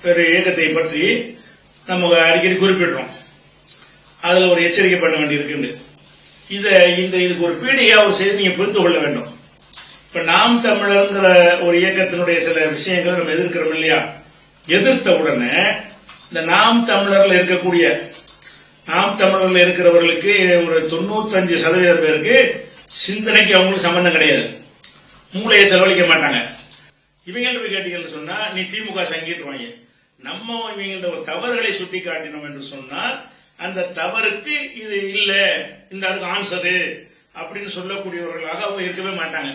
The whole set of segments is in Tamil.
ஒரு இயக்கத்தை பற்றி நம்ம அடிக்கடி குறிப்பிடுறோம். அதுல ஒரு எச்சரிக்கை பண்ண வேண்டி இருக்கு. இதுக்கு ஒரு பீடிகா ஒரு செய்தி நீங்க புரிந்து கொள்ள வேண்டும். இப்ப நாம் தமிழர்ங்கிற ஒரு இயக்கத்தினுடைய சில விஷயங்களை நம்ம எதிர்க்கிறோம் இல்லையா? எதிர்த்த உடனே இந்த நாம் தமிழர்ல இருக்கிறவர்களுக்கு ஒரு 95% பேருக்கு சிந்தனைக்கு அவங்களுக்கு சம்பந்தம் கிடையாது, மூளையை செலவழிக்க மாட்டாங்க. இவங்கள்ட்ட போய் கேட்டீங்கன்னு சொன்னா நீ திமுக சங்கிட்டுவாங்க. நம்ம இவங்கள்ட்ட ஒரு தவறுகளை சுட்டி காட்டினோம் என்று சொன்னால் அந்த தவறுக்கு இது இல்ல, இந்த அதுக்கு ஆன்சரு அப்படின்னு சொல்லக்கூடியவர்களாக அவங்க இருக்கவே மாட்டாங்க.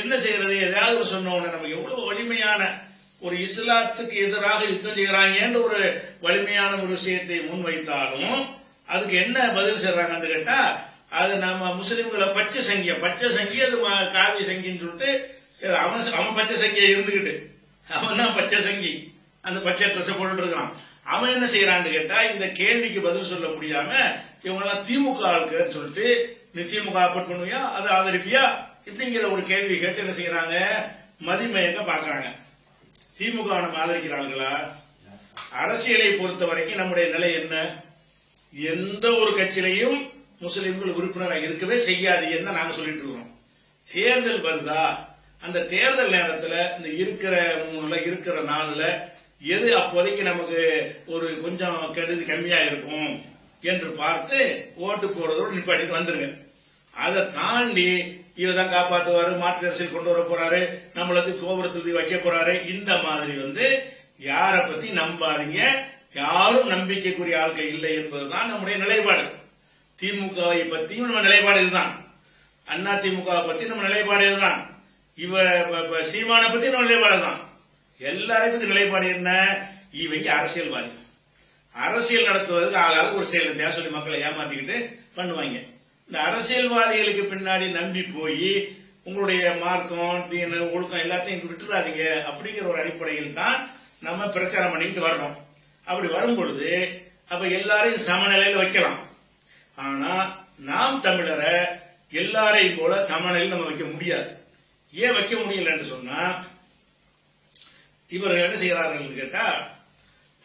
என்ன செய்யறது? ஏதாவது சொன்ன உடனே நம்ம எவ்வளவு வலிமையான ஒரு இஸ்லாத்துக்கு எதிராக யுத்தம் செய்யறாங்கன்னு ஒரு வலிமையான ஒரு விஷயத்தை முன்வைத்தாலும் அதுக்கு என்ன பதில் செய்யறாங்கன்னு கேட்டா, அது நம்ம முஸ்லிம்களை பச்சை சங்கி அது காவி சங்கின்னு சொல்லிட்டு அவன் பச்சை சங்கியா இருந்துகிட்டு அவன் தான் பச்சை சங்கி, அந்த பச்சை ட்ரெஸ் போட்டு இருக்கான். அவன் என்ன செய்யறான்னு கேட்டா, இந்த கேள்விக்கு பதில் சொல்ல முடியாம இவங்க எல்லாம் திமுக ஆளுக்குன்னு சொல்லிட்டு நீ திமுக சப்போர்ட் பண்ணுவியா, அதை ஆதரிப்பியா இப்படிங்கிற ஒரு கேள்வி கேட்டு என்ன செய்யறாங்க, மதிமயக்க பாக்குறாங்க. திமுக நம்ம ஆதரிக்கிறாங்களா? அரசியலை பொறுத்த வரைக்கும் நம்முடைய நிலை என்ன? எந்த ஒரு கட்சியிலையும் முஸ்லிம்கள் உறுப்பினராக இருக்கவே செய்யாதீங்கன்னு நாங்க சொல்லிட்டு இருக்கிறோம். தேர்தல் வருதா, அந்த தேர்தல் நேரத்தில் இந்த இருக்கிற 3 இருக்கிற 4 எது அப்போதைக்கு நமக்கு ஒரு கொஞ்சம் கெடுதி கம்மியா இருக்கும் என்று பார்த்து ஓட்டு போறதோடு நிப்பாட்டிட்டு வந்துருங்க. அதை தாண்டி இவதான் காப்பாற்றுவாரு, மாற்று அரசியல் கொண்டு வர போறாரு, நம்மளுக்கு கோபுரத்துக்கு வைக்க போறாரு, இந்த மாதிரி யாரை பத்தி நம்பாதீங்க. யாரும் நம்பிக்கைக்குரிய ஆட்கள் இல்லை என்பதுதான் நம்முடைய நிலைப்பாடு. திமுகவை பத்தியும் நம்ம நிலைப்பாடு இதுதான், அண்ணா திமுகவை பத்தி நம்ம நிலைப்பாடு இதுதான், சீமானை பத்தி நம்ம நிலைப்பாடு தான். எல்லாரையும் பத்தி நிலைப்பாடு என்ன? இவங்க அரசியல்வாதி, அரசியல் நடத்துவதற்கு ஆளாளுக்கு ஒரு ஸ்டைல் தேவை சொல்லி மக்களை ஏமாத்திக்கிட்டு பண்ணுவாங்க. இந்த அரசியல்வாதிகளுக்கு பின்னாடி நம்பி போய் உங்களுடைய மார்க்கம் தீனு ஒழுக்கம் எல்லாத்தையும் விட்டுறாதீங்க அப்படிங்கிற ஒரு அடிப்படையில் தான் நம்ம பிரச்சாரம் பண்ணிட்டு வரணும். அப்படி வரும்பொழுது அப்ப எல்லாரையும் சமநிலையில் வைக்கலாம். ஆனா நாம் தமிழரை எல்லாரையும் போல சமநிலையில் நம்ம வைக்க முடியாது. ஏன் வைக்க முடியலன்னு சொன்னா, இவர்கள் என்ன செய்கிறார்கள் கேட்டா,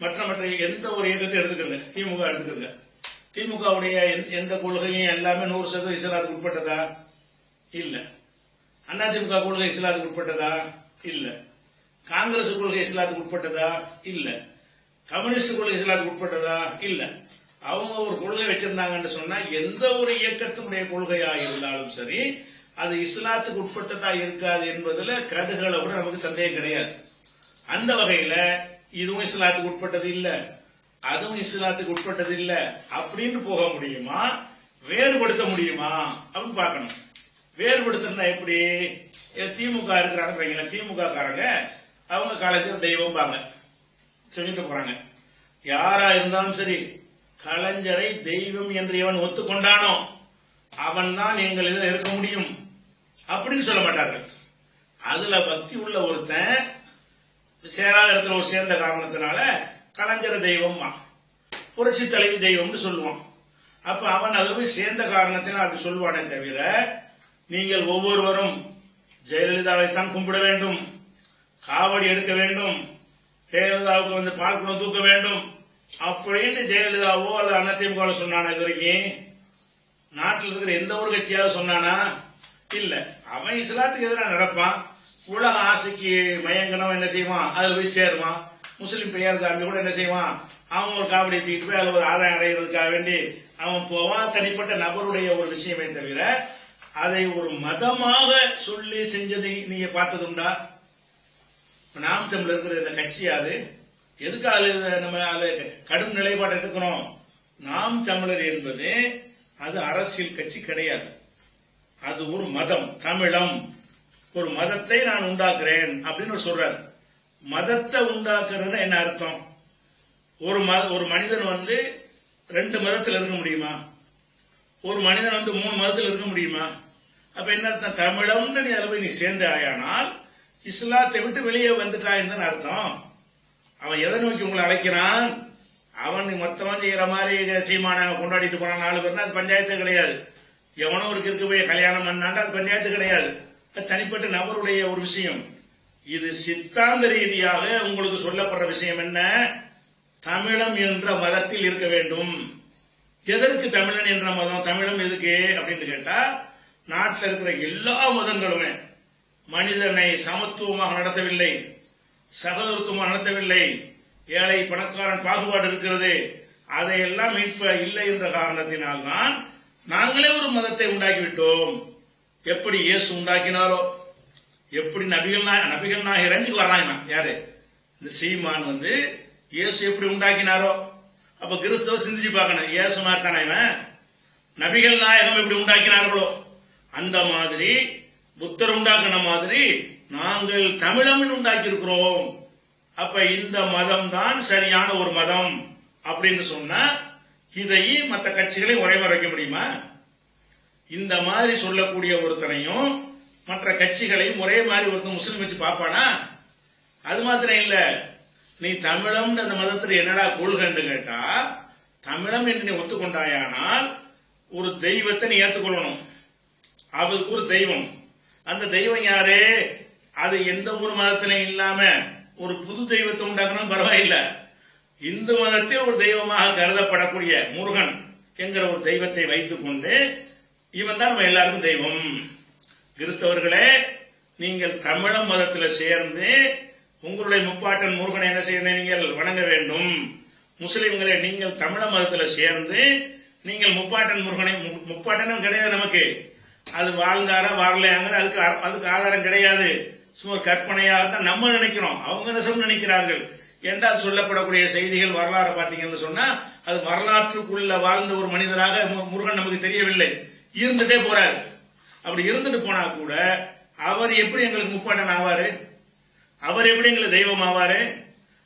மற்ற எந்த ஒரு இயக்கத்தை எடுத்துக்கங்க, திமுக எடுத்துக்கங்க, திமுகவுடைய எந்த கொள்கையும் எல்லாமே 100% இஸ்லாத்துக்கு உட்பட்டதா? இல்ல. அண்ணா திமுக கொள்கை இஸ்லாத்துக்கு உட்பட்டதா? இல்ல. காங்கிரஸ் கொள்கை இஸ்லாத்துக்கு உட்பட்டதா? இல்ல. கம்யூனிஸ்ட் கொள்கை இஸ்லாத்துக்கு உட்பட்டதா? இல்ல. அவங்க ஒரு கொள்கை வச்சிருந்தாங்கன்னு சொன்னா எந்த ஒரு இயக்கத்தினுடைய கொள்கையா இருந்தாலும் சரி அது இஸ்லாத்துக்கு உட்பட்டதா இருக்காது என்பதுல கடுகளை கூட நமக்கு சந்தேகம் கிடையாது. அந்த வகையில இதுவும் இஸ்லாத்துக்கு உட்பட்டது இல்ல, அதுவும் இஸ்லாத்துக்கு உட்பட்டது இல்ல அப்படின்னு போக முடியுமா? வேறுபடுத்த முடியுமா அப்படின்னு பார்க்கணும். வேறுபடுத்தினா எப்படி? திமுக இருக்கிறாங்க, திமுக காரங்க அவங்க கலைஞர் தெய்வம் பாங்க சொல்லிட்டு போறாங்க. யாரா இருந்தாலும் சரி கலைஞரை தெய்வம் என்று எவன் ஒத்துக்கொண்டானோ அவன் தான் எங்கள் இதில் இருக்க முடியும் அப்படின்னு சொல்ல மாட்டார்கள். அதுல பக்தி உள்ள ஒருத்தன் சேராத இடத்துல ஒரு சேர்ந்த காரணத்தினால கலைஞர தெய்வம், புரட்சி தலைவி தெய்வம்னு சொல்லுவான். அப்ப அவன் அதுல போய் சேர்ந்த காரணத்தினால் அப்படி சொல்லுவானே தவிர, நீங்கள் ஒவ்வொருவரும் ஜெயலலிதாவை தான் கும்பிட வேண்டும், காவடி எடுக்க வேண்டும், ஜெயலலிதாவுக்கு பால் குடம் தூக்க வேண்டும் அப்படின்னு ஜெயலலிதாவோ அல்லது அதிமுக சொன்னானா? இது வரைக்கும் நாட்டில் இருக்கிற எந்த ஒரு கட்சியாவது சொன்னானா? இல்ல. அவன் இஸ்லாத்துக்கு எதிராக நடப்பான், உலக ஆசைக்கு மயங்கணும் என்ன செய்வான், அதுல போய் சேருவான். முஸ்லிம் பெயர் தாம்பி கூட என்ன செய்வான், அவன் ஒரு காவடி தூக்கிட்டு போய் அதுல ஒரு ஆதாயம் அடைகிறதுக்காக வேண்டி அவன் போவான். தனிப்பட்ட நபருடைய ஒரு விஷயமே தவிர அதை ஒரு மதமாக சொல்லி செஞ்சதை நீங்க பார்த்ததுண்டா? நாம் தமிழர் இருக்கிற இந்த கட்சியாது எதுக்காக நம்ம கடும் நிலைப்பாடு எடுக்கணும்? நாம் தமிழர் என்பது அது அரசியல் கட்சி கிடையாது, அது ஒரு மதம், தமிழம். ஒரு மதத்தை நான் உண்டாக்குறேன் அப்படின்னு சொல்றாரு. மதத்தை உண்டாக்குறது என்ன அர்த்தம்? ஒரு மனிதன் 2 மதத்தில் இருக்க முடியுமா? ஒரு மனிதன் 3 மதத்தில் இருக்க முடியுமா? அப்ப என்ன அர்த்தம்? தமிழம்னு நீ அதில் போய் நீ சேர்ந்து ஆயானால் இஸ்லாத்தை விட்டு வெளியே வந்துட்டான்னு அர்த்தம். அவன் எதை நோக்கி உங்களை அழைக்கிறான்? அவன் மொத்தமா செய்யற மாதிரி சீமான கொண்டாடிட்டு போன 4 பேர்னா அது பஞ்சாயத்து கிடையாது. எவனோ ஒரு கிறுக்கு போய் கல்யாணம் பண்ணாண்டா அது பஞ்சாயத்து கிடையாது, அது தனிப்பட்ட நபருடைய ஒரு விஷயம். இது சித்தாந்த ரீதியாக உங்களுக்கு சொல்லப்படுற விஷயம் என்ன? தமிழம் என்ற மதத்தில் இருக்க வேண்டும். எதற்கு தமிழன் என்ற மதம்? தமிழம் எதுக்கு அப்படின்னு கேட்டா, நாட்டில் இருக்கிற எல்லா மதங்களுமே மனிதனை சமத்துவமாக நடத்தவில்லை, சகோதரத்துவமாக நடத்தவில்லை, ஏழை பணக்காரன் பாகுபாடு இருக்கிறது. அதையெல்லாம் இப்ப இல்லை என்ற காரணத்தினால்தான் நாங்களே ஒரு மதத்தை உண்டாக்கிவிட்டோம். எப்படி இயேசு உண்டாக்கினாரோ, எப்படி நபிகள் நாயகர் வர்றாங்க. யாரு? இந்த சீமான் இயேசு எப்படி உண்டாக்கினாரோ, அப்ப கிறிஸ்தவ சிந்திச்சு பார்க்கணும். இயேசு மாதிரி தானே இவன்? நபிகள் நாயகம் எப்படி உண்டாக்கினார்களோ அந்த மாதிரி, புத்தர் உண்டாக்கின மாதிரி நாங்கள் தமிழம் உண்டாக்கி இருக்கிறோம். அப்ப இந்த மதம் தான் சரியான ஒரு மதம் அப்படின்னு சொன்னா, இதை மற்ற கட்சிகளை ஒரே மாதிரி வைக்க முடியுமா? இந்த மாதிரி சொல்லக்கூடிய ஒருத்தனையும் மற்ற கட்சிகளையும் ஒரே மாதிரி ஒருத்தன் முஸ்லீம் வச்சு பார்ப்பானா? அது மாத்திரம் இல்ல, நீ தமிழம் அந்த மதத்தில் என்னடா கொள்கைன்னு கேட்டா, தமிழம் என்று நீ ஒத்துக்கொண்டாயானால் ஒரு தெய்வத்தை நீ ஏற்றுக்கொள்ளணும். அவருக்கு ஒரு தெய்வம். அந்த தெய்வம் யாரு? அது எந்த ஒரு மதத்திலையும் இல்லாம ஒரு புது தெய்வத்தை உண்டாக்கணும் பரவாயில்லை. இந்து மதத்தில் ஒரு தெய்வமாக கருதப்படக்கூடிய முருகன் என்கிற ஒரு தெய்வத்தை வைத்துக் கொண்டு இவன் தான் நம்ம எல்லாருக்கும் தெய்வம். கிறிஸ்தவர்களே, நீங்கள் தமிழ மதத்தில் சேர்ந்து உங்களுடைய முப்பாட்டன் முருகனை என்ன செய்ய நீங்கள் வணங்க வேண்டும். முஸ்லிம்களே, நீங்கள் தமிழ மதத்தில் சேர்ந்து நீங்கள் முப்பாட்டன் முருகனை, முப்பாட்டனும் கிடையாது நமக்கு, அது வாழ்ந்தாரா வாழலையாங்கிற அதுக்கு ஆதாரம் கிடையாது. சும்மா கற்பனையாகத்தான் நம்ம நினைக்கிறோம். அவங்க என்ன நினைக்கிறார்கள் என்றால் சொல்லப்படக்கூடிய செய்திகள் வரலாறு பார்த்தீங்கன்னு சொன்னா, அது வரலாற்றுக்குள்ள வாழ்ந்த ஒரு மனிதராக முருகன் நமக்கு தெரியவில்லை, இருந்துட்டே போறாரு. அப்படி இருந்துட்டு போனா கூட அவர் எப்படி எங்களுக்கு முப்பாட்டன் ஆவாரு? அவர் எப்படி எங்களுக்கு தெய்வம் ஆவாரு?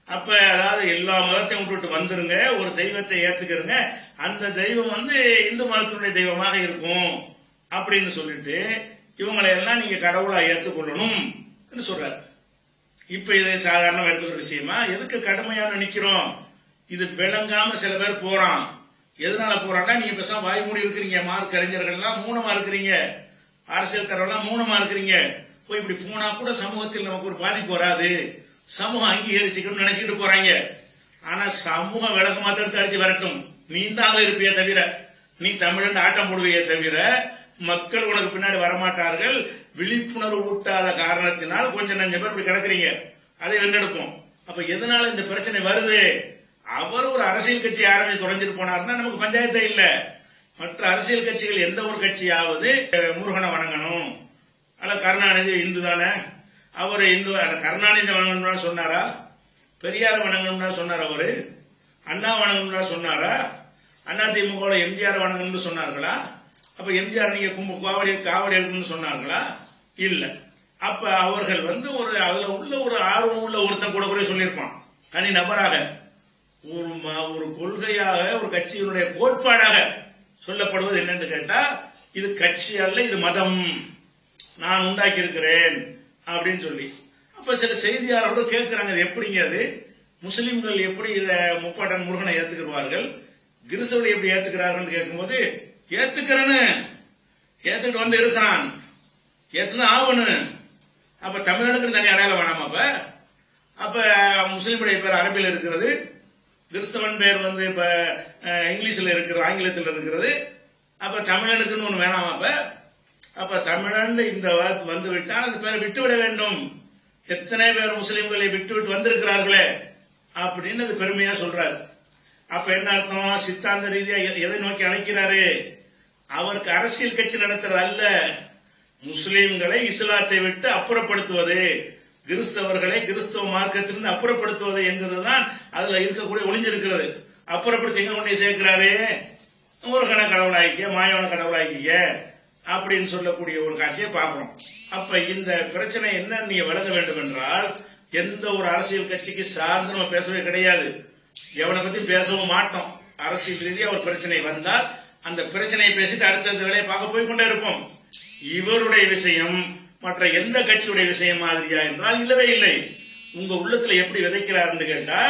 அப்ப அதாவது எல்லா மதத்தையும் விட்டுட்டு வந்துருங்க, ஒரு தெய்வத்தை ஏத்துக்கிறங்க, அந்த தெய்வம் இந்து மதத்தினுடைய தெய்வமாக இருக்கும் அப்படின்னு சொல்லிட்டு இவங்களை எல்லாம் நீங்க கடவுளா ஏற்றுக்கொள்ளணும் சொல்றாரு. இப்ப இது சாதாரண எடுத்துக்கிற விஷயமா? எதுக்கு கடுமையான நிக்கிறோம்? இது விளங்காம சில பேர் போறான். எதனால போறான்னா, நீங்க பேசாம வாய் மூடி இருக்கிறீங்க, மார்க் அறிஞர்கள்லாம் மூணமா இருக்கிறீங்க, அரசியல் தரவெல்லாம் மூணமா இருக்கிறீங்க. போய் இப்படி போனா கூட சமூகத்தில் நமக்கு ஒரு பாதிப்பு வராது, சமூகம் அங்கீகரிச்சுக்கணும்னு நினைச்சுக்கிட்டு போறாங்க. ஆனா சமூகம் விளக்க மாத்திரத்தை அடிச்சு வரட்டும், நீ தான் இருப்பிய தவிர, நீ தமிழன் ஆட்டம் போடுவியே தவிர மக்கள் உனக்கு பின்னாடி வரமாட்டார்கள். விழிப்புணர்வு ஊட்டாத காரணத்தினால் கொஞ்சம் நஞ்ச பேர் இப்படி கிடக்குறீங்க, அதை வென்றெடுப்போம். அப்ப எதனால இந்த பிரச்சனை வருது? அவர் ஒரு அரசியல் கட்சி ஆரம்பிச்சு தொடங்கிட்டு போனார்னா நமக்கு பஞ்சாயத்தே இல்ல. மற்ற அரசியல் கட்சிகள் எந்த ஒரு கட்சியாவது முருகனை வணங்கணும், அல்ல கருணாநிதி இந்து தானே, அவர் இந்து, கருணாநிதி வணங்கணும்னு சொன்னாரா? பெரியார் வணங்கணும்னு சொன்னார்? அவரு அண்ணா வணங்கணும்னு சொன்னாரா? அண்ணா திமுக எம்ஜிஆர் வணங்கணும்னு சொன்னார்களா? அப்ப எம்ஜிஆர் நீங்க காவடி எடுக்கணும்னு சொன்னார்களா? இல்ல. அப்ப அவர்கள் ஒரு அதுல உள்ள ஒரு ஆர்வம் உள்ள ஒருத்தன் கூட சொல்லியிருப்பான், தனி நபராக ஒரு கொள்கையாக ஒரு கட்சியினுடைய கோட்பாடாக சொல்லப்படுவது என்னன்னு கேட்டா, இது கட்சி அல்ல, இது மதம், நான் உண்டாக்கி இருக்கிறேன் அப்படின்னு சொல்லி. அப்ப சில செய்தியாளர்கள் கேட்கிறாங்க, இது எப்படிங்க? அது முஸ்லிம்கள் எப்படி இத முப்பாட்டன் முருகனை ஏத்துக்கிறார்கள், கிறிஸ்தவர்கள் எப்படி ஏத்துக்கிறார்கள் கேட்கும்போது, ஏத்துக்கிறேன்னு ஏத்துக்கிட்டு இருக்கிறான், ஏத்துதான் ஆகணும். அப்ப தமிழனுக்கு தனி அடையாளம் வேணாமா? அப்ப முஸ்லிமுடைய பேர் அரபியில் இருக்கிறது, கிறிஸ்தவன் பேர் இப்ப இங்கிலீஷ்ல இருக்கிறது, ஆங்கிலத்தில் இருக்கிறது. அப்ப தமிழனுக்குன்னு ஒண்ணு வேணாமா? அப்ப தமிழன் இந்த வந்து விட்டால் அந்த பேரை விட்டுவிட வேண்டும். எத்தனை பேர் முஸ்லிம்களை விட்டுவிட்டு வந்திருக்கிறார்களே அப்படின்னு அது பெருமையா சொல்றாரு. அப்ப என்ன அர்த்தம்? சித்தாந்த ரீதியா எதை நோக்கி அழைக்கிறாரு? அவருக்கு அரசியல் கட்சி நடத்துறது அல்ல, முஸ்லிம்களை இஸ்லாத்தை விட்டு அப்புறப்படுத்துவது, கிறிஸ்தவர்களை கிறிஸ்தவ மார்க்கத்திலிருந்து அப்புறப்படுத்துவது என்கிறதுதான் அதுல இருக்கக்கூடிய ஒளிஞ்சிருக்கிறது. அப்புறப்படுத்தி எங்க கொண்டே சேர்க்கிறாரு? முருகனை கடவுளாக்கிய, மாயவன கடவுளாக்கிய அப்படின்னு சொல்லக்கூடிய ஒரு காட்சியை பார்க்கிறோம். அப்ப இந்த பிரச்சனை என்ன நீங்க விளங்க வேண்டும் என்றால், எந்த ஒரு அரசியல் கட்சிக்கு சார்ந்து நம்ம பேசவே கிடையாது, எவனை பத்தி பேசவும் மாட்டோம். அரசியல் ரீதியா ஒரு பிரச்சனை வந்தால் அந்த பிரச்சனையை பேசிட்டு அடுத்த வேலையை பார்க்க போய்கொண்டே இருப்போம். இவருடைய விஷயம் மற்ற எந்த கட்சியுடைய விஷயம் மாதிரியா என்றால் இல்லவே இல்லை. உங்க உள்ளத்துல எப்படி விதைக்கிறாருன்னு கேட்டா,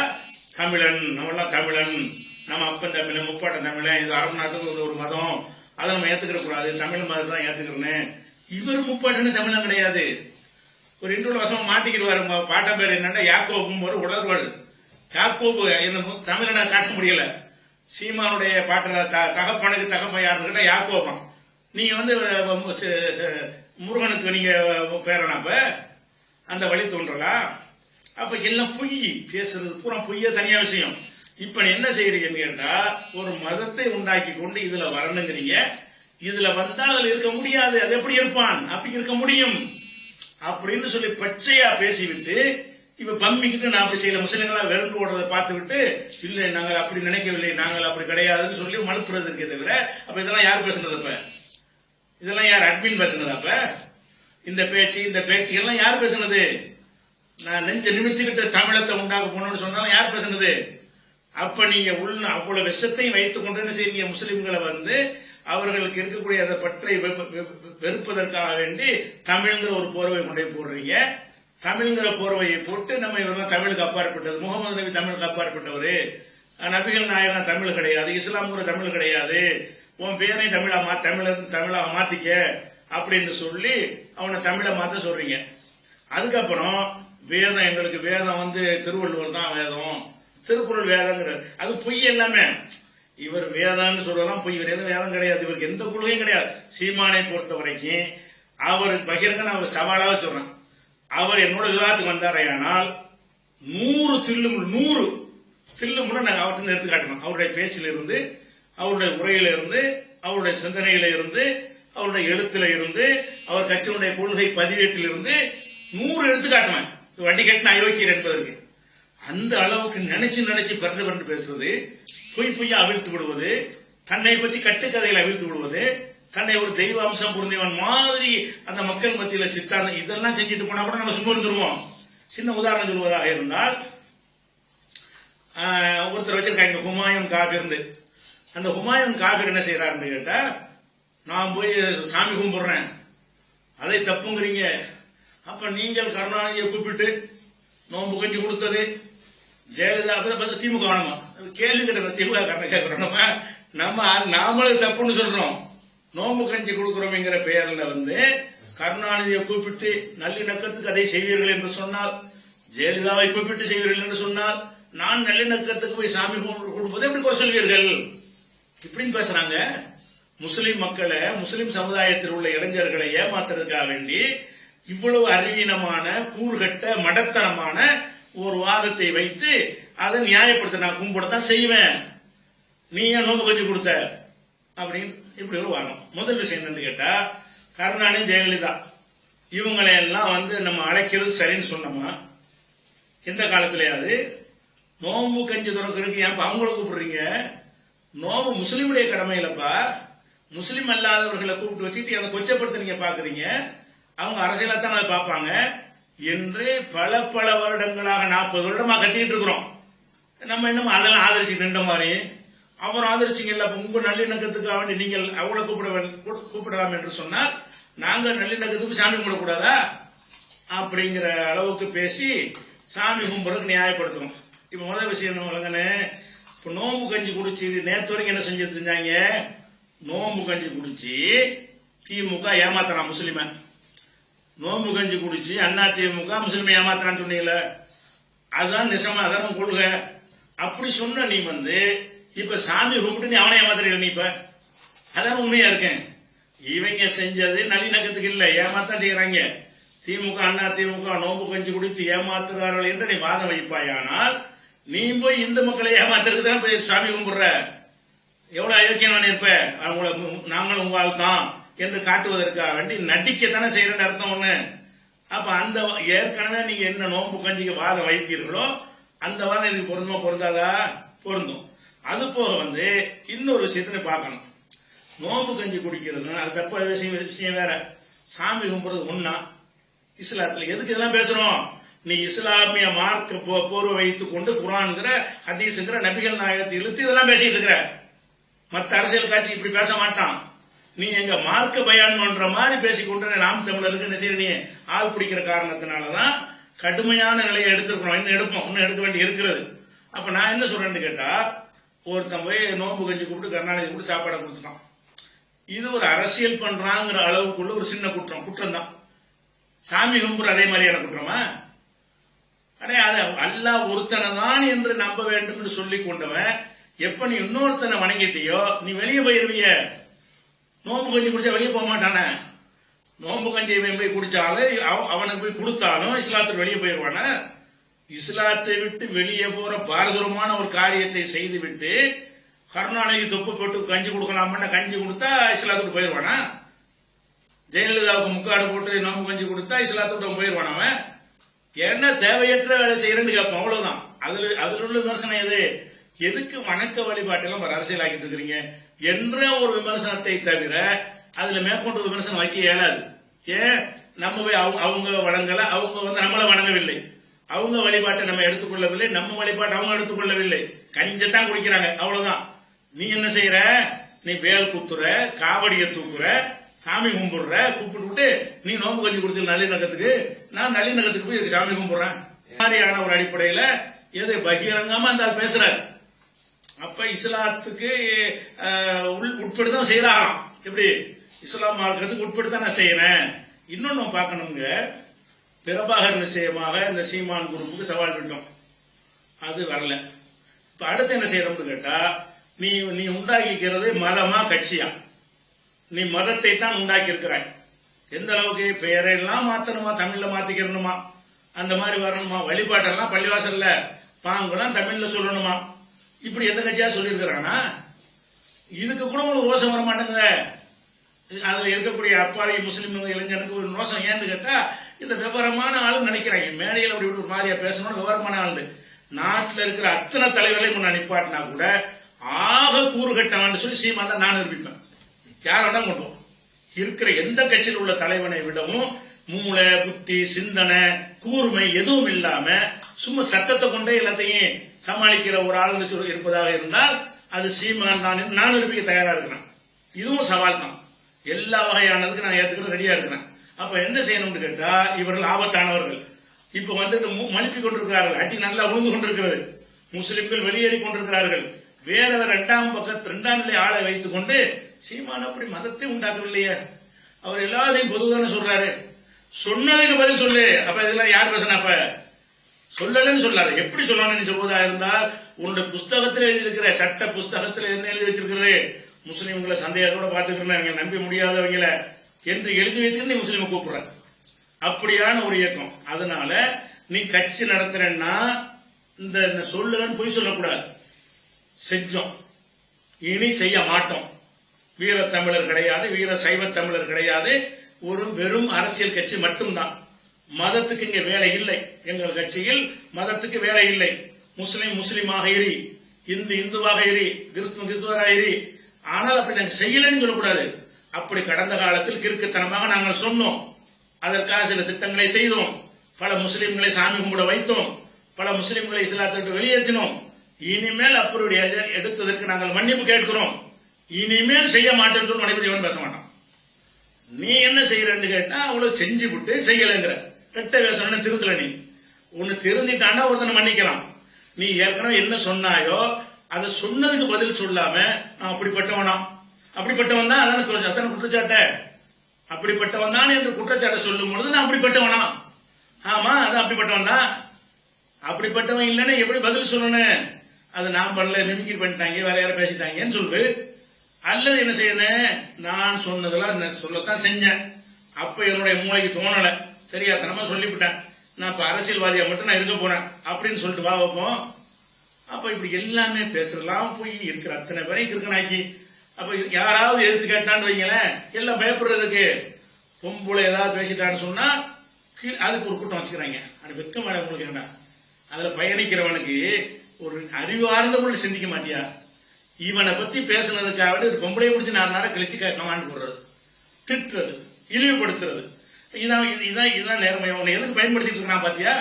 தமிழன், நம்மளாம் தமிழன், நம்ம அப்பன் தமிழன், முப்பாட்டன் தமிழன், இது அரபு நாட்டுக்கு ஒரு மதம், அதை நம்ம ஏத்துக்கிற கூடாது, தமிழ் மதத்தை தான் ஏத்துக்கிறேன்னு. இவர் முப்பாட்டன் தமிழன் கிடையாது. ஒரு இன்றுள்ள வசம் மாட்டிக்கிடுவாரு. பாட்டம் பேர் என்னன்னா யாக்கோபும் ஒரு உடற்பாடு. யாக்கோபு என்ன தமிழ காட்ட முடியல. சீமானுடைய பாட்டுல தகப்பனுக்கு தகப்பன் யாருன்னு கேட்டா யாக்கோபம். நீங்க வந்து முருகனுக்கு நீங்க பேரனாப்ப அந்த வழி தோன்றலாம். அப்ப எல்லாம் பொய் பேசுறது பூரா பொய்ய தனியா விஷயம். இப்ப நீ என்ன செய்யறீங்கன்னு கேட்டா ஒரு மதத்தை உண்டாக்கி கொண்டு இதுல வரணுங்கிறீங்க. இதுல வந்தால் அதுல இருக்க முடியாது. அது எப்படி இருப்பான் அப்படி இருக்க முடியும் அப்படின்னு சொல்லி பச்சையா பேசிவிட்டு இப்ப பம்மிக்கிட்டு நான் அப்படி செய்யல முஸ்லிம்களா வெறுந்து ஓடுறதை பார்த்து விட்டு இல்லை நாங்கள் அப்படி நினைக்கவில்லை நாங்கள் அப்படி கிடையாதுன்னு சொல்லி மனுப்புறது இருக்கே தவிர அப்ப இதெல்லாம் யார் பேசுனது? அப்ப இதெல்லாம் யார் அட்மின் பேசுனது? அப்ப இந்த பேச்சு இந்த பேச்சு எல்லாம் யார் பேசுனது? நான் நெஞ்ச நிமிச்சுக்கிட்டு தமிழத்தை உண்டாக்க போனோம்னு சொன்னாலும் யார் பேசுனது? அப்ப நீங்க உள்ள அவ்வளவு விஷத்தையும் வைத்துக் கொண்டு என்ன செய்வீங்க? முஸ்லிம்களை வந்து அவர்களுக்கு இருக்கக்கூடிய அந்த பற்றை வெறுப்பதற்காக வேண்டி தமிழ்ங்கிற ஒரு போர்வை கொண்டே போடுறீங்க. தமிழ்ங்கிற போர்வையை போட்டு நம்ம இவரெல்லாம் தமிழுக்கு அப்பாற்பட்டது, முகமது நபி தமிழுக்கு அப்பாற்பட்டவர், நபிகள் நாயகம் தமிழ் கிடையாது, இஸ்லாம்ங்கிற தமிழ் கிடையாது, உன் பேரை தமிழாக மாத்திக்க அப்படின்னு சொல்லி அவனை தமிழை மாத்த சொல்றீங்க. அதுக்கப்புறம் வேதம் எங்களுக்கு வேதம் வந்து திருவள்ளுவர் தான் வேதம், திருக்குறள் வேதங்கிற அது பொய் எல்லாமே. இவர் வேதம்னு சொல்றதெல்லாம் பொய். இவர் எதுவும் வேதம் கிடையாது. இவருக்கு எந்த கொள்கையும் கிடையாது. சீமானை பொறுத்த வரைக்கும் அவர் பகிரங்க அவர் சவாலாக சொல்றேன். அவர் என்னோட விவாதத்துக்கு வந்தாரையானால் 100 தில்லுமுறை நாங்கள் அவர்கிட்ட எடுத்து காட்டணும். அவருடைய பேச்சில இருந்து, அவருடைய உரையில இருந்து, அவருடைய சிந்தனையில இருந்து, அவருடைய எழுத்துல இருந்து, அவர் கட்சியினுடைய கொள்கை பதிவேட்டில் இருந்து 100 எடுத்து காட்டுவேன். வட்டி கட்டின அயோக்கியர் என்பதற்கு அந்த அளவுக்கு நினைச்சு பரண்டு பேசுறது, பொய்யா அவிழ்த்து விடுவது, தன்னை பற்றி கட்டுக்கதையில் அவிழ்த்து விடுவது, தன்னை ஒரு தெய்வ அம்சம் புரிந்தவன் மாதிரி அந்த மக்கள் மத்தியில சித்தாந்த இதெல்லாம் செஞ்சுட்டு போனா கூட நம்ம சும்மா இருந்துருவோம். சின்ன உதாரணம் சொல்வதாக இருந்தால் ஒருத்தர் வச்சிருக்காங்க ஹுமாயூன் காபிர். அந்த ஹுமாயூன் காபிர் என்ன செய்யறாருன்னு கேட்டா, நான் போய் சாமி கும்பிடுறேன் அதை தப்புங்கிறீங்க. அப்ப நீங்கள் கருணாநிதியை கூப்பிட்டு நோன்பு கஞ்சி கொடுத்தது ஜெயலலிதா திமுக வேணுமா? கேள்வி கேட்ட திமுக காரணம் கேட்கிறோம். நாமளும் தப்புன்னு சொல்றோம். நோம்பு கஞ்சி கொடுக்கிறோம்ங்கிற பெயர்ல வந்து கருணாநிதியை கூப்பிட்டு நல்லிணக்கத்துக்கு அதை செய்வீர்கள் என்று சொன்னால், ஜெயலலிதாவை கூப்பிட்டு செய்வீர்கள் என்று சொன்னால், நான் நல்லிணக்கத்துக்கு போய் சாமி கொடுப்பது எப்படி குறை சொல்வீர்கள்? இப்படின்னு பேசுறாங்க. முஸ்லிம் மக்களை, முஸ்லிம் சமுதாயத்தில் உள்ள இளைஞர்களை ஏமாத்துறதுக்காக வேண்டி இவ்வளவு அறிவீனமான கூறுகட்ட மடத்தனமான ஒரு வாதத்தை வைத்து அதை நியாயப்படுத்த நான் கும்பிடத்தான் செய்வேன், நீ ஏன் நோம்பு கஞ்சி கொடுத்த அப்படின்னு இப்படி ஒரு வாதம். முதல் விஷயம் என்னன்னு கேட்டா, கருணாநிதி ஜெயலலிதா இவங்களை எல்லாம் வந்து நம்ம அழைக்கிறது சரின்னு சொன்னோமா? எந்த காலத்திலேயாவது நோம்பு கஞ்சி துறக்கிறதுக்கு ஏன் அவங்களை கூப்பிடுறீங்க? நோம்பு முஸ்லீமுடைய கடமை இல்லப்பா. முஸ்லீம் அல்லாதவர்களை கூப்பிட்டு வச்சுட்டு அதை கொச்சப்படுத்த நீங்க பாக்குறீங்க. அவங்க அரசியலா தான் அதை பார்ப்பாங்க என்று பல வருடங்களாக 40 வருடமா கத்திட்டு இருக்கிறோம். நம்ம இன்னும் அதெல்லாம் ஆதரிச்சு நின்ற மாதிரி அவர் ஆதரிச்சிங்க இல்ல. உங்க நல்லிணக்கத்துக்காக வேண்டி நீங்கள் அவளை கூப்பிடலாம் என்று சொன்னால் நாங்கள் நல்லிணக்கத்துக்கு சாமி கும்பிடக்கூடாதா அப்படிங்கிற அளவுக்கு பேசி சாமி கும்பிடுறதுக்கு நியாயப்படுத்தணும். இப்ப முதல் விஷயம் என்ன வழங்கன்னு, இப்ப நோம்பு கஞ்சி குடிச்சு நேற்று வரைக்கும் என்ன செஞ்சிருந்தாங்க? நோம்பு கஞ்சி குடிச்சு திமுக ஏமாத்தலாம் முஸ்லிம, நோம்பு கஞ்சி குடிச்சு அண்ணா திமுக முஸ்லிமை ஏமாத்தலான்னு சொன்னீங்கல்ல, அதுதான் நிஜமா, அதான் கொள்கை. அப்படி சொன்ன நீ வந்து இப்ப சாமி கும்பிட்டு நீ அவனை ஏமாத்துறீங்க. நீ இப்ப அதான் உண்மையா இருக்கேன். இவங்க செஞ்சது நல்லிணக்கத்துக்கு இல்ல, ஏமாத்தான் செய்யறாங்க. திமுக அண்ணா திமுக நோம்பு கஞ்சி குடித்து ஏமாத்துறார்கள் என்று நீ வாதம் வைப்பாயானால், நீ போய் இந்து மக்களை ஏமாத்துறதுக்கு தான் போய் சாமி கும்பிடுற. எவ்வளவு அயோக்கியமான இருப்ப, அவங்கள நாங்களும் உங்களால் தான் என்று காட்டுவதற்காக வேண்டி நடிக்கத்தானே செய்யறேன்னு அர்த்தம் ஒண்ணு. அப்ப அந்த ஏற்கனவே நீங்க என்ன நோம்பு கஞ்சிக்கு வாதம் வைத்தீர்களோ அந்த வாதம் இதுக்கு பொருந்துமா பொருந்தாதா? பொருந்தும். அது போக வந்து இன்னொரு விஷயத்தை பார்க்கணும். நோம்பு கஞ்சி குடிக்கிறது அது தப்ப விஷயம் வேற, சாமி கும்பிடுறது ஒண்ணா? இஸ்லாத்துல எதுக்கு இதெல்லாம் பேசுறோம்? நீ இஸ்லாமிய மார்க்க போர்வை வைத்துக் கொண்டு குர்ஆன்ங்கிற ஹதீஸ்ங்கிற நபிகள் நாயகத்தை இழுத்து இதெல்லாம் பேசிட்டு இருக்கிற. மற்ற அரசியல் காட்சி இப்படி பேச மாட்டான். நீ எங்க மார்க்க பயான் பண்ற மாதிரி பேசிக்கொண்டு நாம் தமிழருக்கு என்ன செய்ய நீ ஆள் பிடிக்கிற காரணத்தினாலதான் கடுமையான நிலையை எடுத்துருக்கணும். இன்னும் எடுக்க வேண்டி இருக்கிறது. அப்ப நான் என்ன சொல்றேன்னு கேட்டா, ஒருத்தன் போய் நோம்பு கஞ்சி கூப்பிட்டு கருணாநிதி கூப்பிட்டு சாப்பாடை கொடுத்துட்டான். இது ஒரு அரசியல் பண்றாங்கிற அளவுக்குள்ள ஒரு சின்ன குற்றம் தான். சாமி கும்புற அதே மாதிரியான குற்றமா? அடே அது அல்லாஹ் ஒருத்தனை தான் என்று நம்ப வேண்டும் என்று சொல்லிக் கொண்டவன் எப்ப நீ இன்னொருத்தனை வணங்கிட்டியோ நீ வெளியே போயிருவிய. நோம்பு கஞ்சி குடிச்சா வெளியே போக மாட்டானே. நோம்பு கஞ்சி போய் குடிச்சாலும் அவனுக்கு போய் கொடுத்தாலும் இஸ்லாத்துக்கு வெளியே போயிருவான. இஸ்லாத்தை விட்டு வெளியே போற பாரதூரமான ஒரு காரியத்தை செய்து விட்டு கருணாநிதி தொப்பு போட்டு கஞ்சி கொடுக்கலாம்னா கஞ்சி கொடுத்தா இஸ்லாத்துக்கு போயிருவானா? ஜெயலலிதாவுக்கு முக்காடு போட்டு நோம்பு கஞ்சி கொடுத்தா இஸ்லாத்துக்கு போயிருவான் அவன். என்ன தேவையற்ற வேலை செய்யறேன்னு கேட்போம், அவ்வளவுதான். அதுல உள்ள விமர்சனம் எது? எதுக்கு வணக்க வழிபாட்டெல்லாம் ஒரு அரசியல் ஆக்கிட்டு இருக்கிறீங்க என்ற ஒரு விமர்சனத்தை தவிர அதுல மேற்கொண்டு விமர்சனம் வைக்க இயலாது. ஏன்? நம்ம போய் அவங்க வணங்கல, அவங்க நம்மள வணங்கவில்லை, அவங்க வழிபாட்டை நம்ம எடுத்துக்கொள்ளவில்லை, நம்ம வழிபாட்டை அவங்க எடுத்துக்கொள்ளவில்லை. கஞ்சத்தான் குடிக்கிறாங்க, அவ்வளவுதான். நீ என்ன செய்யற? நீ வேல் குத்துற, காவடியை தூக்குற, சாமி கும்பிடுற, கூப்பிட்டு நீ நோம்பு கஞ்சி கொடுத்து நல்லிணக்கத்துக்கு, நான் நல்லிணக்கத்துக்கு போய் சாமி கும்பிடுறேன் மாதிரியான ஒரு அடிப்படையில எது பகிரங்கமா அந்த பேசுறாரு. அப்ப இஸ்லாத்துக்கு உட்படுத்தான் செய்யறாராம். எப்படி? இஸ்லாம் மார்க்கத்துக்கு உட்படுத்தான் நான் செய்யறேன். இன்னொன்னு பார்க்கணுங்க, பிரபாகர் விஷயமாக இந்த சீமான் குரூப்புக்கு சவால் விட்டோம், அது வரல. இப்ப அடுத்து என்ன செய்யறோம்னு கேட்டா, நீ நீ உண்டாக்கிக்கிறது மதமா கட்சியா? நீ மதத்தை தான் உண்டாக்கி இருக்கிறாய். எந்த அளவுக்கு பெயரெல்லாம் மாத்தணுமா, தமிழ்ல மாத்திக்கிறணுமா, அந்த மாதிரி வரணுமா, வழிபாட்டெல்லாம் பள்ளிவாசல்ல பாங்கெல்லாம் தமிழ்ல சொல்லணுமா, இப்படி எந்த கட்சியா சொல்லி இருக்கிறானா? இதுக்கு கூட உங்களுக்கு ரோஷம் வர மாட்டேங்குத. அதுல இருக்கக்கூடிய அப்பாவி முஸ்லீம் இளைஞனுக்கு ஒரு ரோஷம் ஏன்னு கேட்டா, இந்த விவரமான ஆளு நினைக்கிறாங்க மேடையில் அப்படி ஒரு மாதிரியா பேசணும், விவரமான ஆளு. நாட்டில் இருக்கிற அத்தனை தலைவர்களையும் முன்ன நிப்பாட்டினா கூட ஆக கூறு கட்டவன் சொல்லி சீமான் தான் நான் நிரூபிப்பேன். யார் வேணா கொண்டு இருக்கிற எந்த கட்சியில் உள்ள தலைவனை விடவும் மூளை, புத்தி, சிந்தனை, கூர்மை எதுவும் இல்லாம சும்மா சத்தத்தை கொண்டே எல்லாத்தையும் சமாளிக்கிற ஒரு ஆள் இருப்பதாக இருந்தால் அது சீமான் தான் நான் நிரூபிக்க தயாரா இருக்கிறேன். இதுவும் சவால் தான். எல்லா வகையானதுக்கு நான் ஏத்துக்கிற ரெடியா இருக்கிறேன். அப்ப என்ன செய்யணும்னு கேட்டா, இவர்கள் ஆபத்தானவர்கள். இப்ப மழுப்பி கொண்டிருக்கிறார்கள், அடி நல்லா உழுந்து கொண்டிருக்கிறது. முஸ்லிம்கள் வெளியேறி கொண்டிருக்கிறார்கள். வேற இரண்டாம் நிலை ஆளை வைத்துக் கொண்டு சீமான் அப்படி மதத்தை உண்டாக்கவில்லையே, அவர் எல்லாத்தையும் பொதுவான சொல்றாரு. சொன்னதுக்கு பதில் சொல்லு. அப்ப இதெல்லாம் யார் பேசினா? அப்ப சொல்லலன்னு சொல்லாது. எப்படி சொல்லணும்னு சொல்வதா இருந்தால் உன்னுடைய புஸ்தகத்தில் எழுதியிருக்கிற சட்ட புஸ்தகத்தில் என்ன எழுதி வச்சிருக்கிறது? முஸ்லீம்களை சந்தேகத்தோட பார்த்துக்கிறேன், நம்ப முடியாதவங்கள என்று எழுதி வைத்து நீ முஸ்லீமை கூப்பிடுற. அப்படியான ஒரு இயக்கம். அதனால நீ கட்சி நடத்துறன்னா இந்த சொல்லுன்னு பொய் சொல்லக்கூடாது. செஞ்சோம், இனி செய்ய மாட்டோம். வீர தமிழர் கிடையாது, வீர சைவ தமிழர் கிடையாது. ஒரு வெறும் அரசியல் கட்சி மட்டும்தான். மதத்துக்கு இங்க வேலை இல்லை. எங்கள் கட்சியில் மதத்துக்கு வேலை இல்லை. முஸ்லிம் முஸ்லிமாக இரு, இந்து இந்துவாக இரு, கிறிஸ்துவ கிறிஸ்துவராக இரு. ஆனால் அப்படி நாங்கள் செய்யலன்னு சொல்லக்கூடாது. அப்படி கடந்த காலத்தில் கிறுக்குத்தனமாக நாங்கள் சொன்னோம். அதற்காக சில திட்டங்களை செய்தோம். பல முஸ்லிம்களை சாமி கும்பிட வைத்தோம். பல முஸ்லிம்களை இஸ்லாத்தை வெளியேற்றினோம். இனிமேல் அப்படி எடுத்ததற்கு நாங்கள் மன்னிப்பு கேட்கிறோம். இனிமேல் செய்ய மாட்டேன் சொல்லி பேச மாட்டான். நீ என்ன செய்யறன்னு கேட்டா அவ்வளவு செஞ்சு விட்டு செய்யலைங்கிற கெட்ட பேசணும்னு திருந்தல. நீ ஒன்னு திருந்திட்டாண்டா ஒருத்தனை மன்னிக்கலாம். நீ ஏற்கனவே என்ன சொன்னாயோ அதை சொன்னதுக்கு பதில் சொல்லாம அப்படிப்பட்டவனா, அப்படிப்பட்டவன் தான் அத்தனை குற்றச்சாட்ட, அப்படிப்பட்டவன் தான் என்று குற்றச்சாட்டை சொல்லும் பொழுது நான் அப்படிப்பட்டவனா? ஆமா, அது அப்படிப்பட்டவன் தான். அப்படிப்பட்டவன் இல்லைன்னு எப்படி பதில் சொல்லணும்? அது நான் பண்ணல, மிமிக்ரி பண்ணிட்டாங்க, வேற யாரும் பேசிட்டாங்கன்னு சொல்லு. அல்லது என்ன செய்யணும்? நான் சொன்னதெல்லாம் சொல்லத்தான் செஞ்சேன். அப்ப என்னுடைய மூளைக்கு தோணல, தெரியாதனமா சொல்லிவிட்டேன். நான் இப்ப அரசியல்வாதியா மட்டும் நான் இருக்க போறேன் அப்படின்னு சொல்லிட்டு வா வைப்போம். அப்ப இப்படி எல்லாமே பேசுறலாம் போய் இருக்கிற அத்தனை பேரையும் இருக்கனாக்கி. அப்ப யாராவது எடுத்து கேட்டான்னு வைங்களேன், எல்லாம் பயப்படுறதுக்கு. பொம்பளை ஏதாவது பேசிட்டான்னு சொன்னா அதுக்கு ஒரு கூட்டம் வச்சுக்கிறாங்க. அது வெக்க மேடம் உங்களுக்கு என்ன? அதுல பயணிக்கிறவனுக்கு ஒரு அறிவார்ந்த கூட சிந்திக்க மாட்டியா? இவனை பத்தி பேசுனதுக்காக பொம்பளையை பிடிச்சி 4 நேரம் கழிச்சு கமாண்ட் போடுறது, திட்டுறது, இழிவுபடுத்துறது. இதான் நேர்மையா? உன்னை எதுக்கு பயன்படுத்திட்டு இருக்கான் பாத்தியா?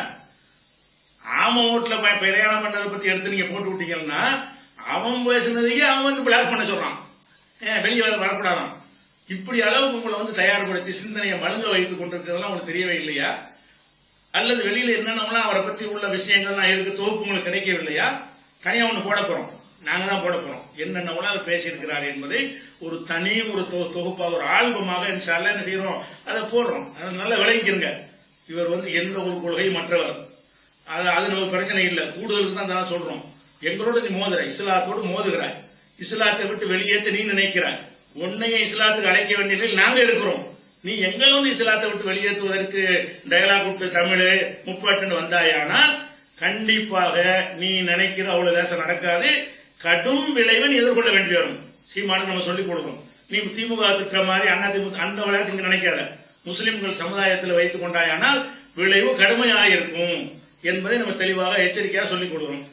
ஆம ஓட்டுல பிரயாணம் பண்ணதை பத்தி எடுத்து நீங்க போட்டு விட்டீங்கன்னா அவன் பேசுனதையே அவன் பிளாக் பண்ண சொல்றான். வெளியே வரக்கூடாதான். இப்படி அளவுக்கு உங்களை தயார்படுத்தி சிந்தனையை மழுங்க வைத்துக் கொண்டிருக்கிறதெல்லாம் உங்களுக்கு தெரியவே இல்லையா? அல்லது வெளியில என்னென்ன அவரை பத்தி உள்ள விஷயங்கள்லாம் இருக்கு, தொகுப்பு உங்களுக்கு கிடைக்கவில்லையா? தனியா ஒண்ணு போட போறோம், நாங்க தான் போட போறோம். என்னென்ன அவர் பேசியிருக்கிறார் என்பதை ஒரு தனி ஒரு தொகுப்பா ஒரு ஆல்பமாக இன்ஷா அல்லாஹ் என்ன செய்யறோம், அதை போடுறோம். அதை நல்லா விளங்கிக்கிறங்க. இவர் எந்த ஒரு கொள்கையும் மற்றவர், அது நமக்கு பிரச்சனை இல்லை, கூடுதலுக்கு தான் நான் சொல்றோம். எங்களோட நீ மோதுற, இஸ்லாத்தோடு மோதுகிறாய், இஸ்லாத்தை விட்டு வெளியேற்ற நீ நினைக்கிறாய், உன்னையே இஸ்லாத்துக்கு அழைக்க வேண்டிய நாங்க இருக்கிறோம். நீ எங்களும் இஸ்லாத்தை விட்டு வெளியேற்றுவதற்கு டயலாக் விட்டு தமிழ் முப்பாட்டுன்னு வந்தாயானால் கண்டிப்பாக நீ நினைக்கிற அவ்வளவு லேசம் நடக்காது. கடும் விளைவை நீ எதிர்கொள்ள வேண்டி வரும். சீமானுக்கு நம்ம சொல்லிக் கொடுக்கணும். நீ திமுக திட்ட மாதிரி அண்ணா திமுக அந்த விளையாட்டு நினைக்காத. முஸ்லிம்கள் சமுதாயத்தில் வைத்துக் கொண்டாயானால் விளைவு கடுமையாக இருக்கும் என்பதை நம்ம தெளிவாக எச்சரிக்கையாக சொல்லிக் கொடுக்கணும்.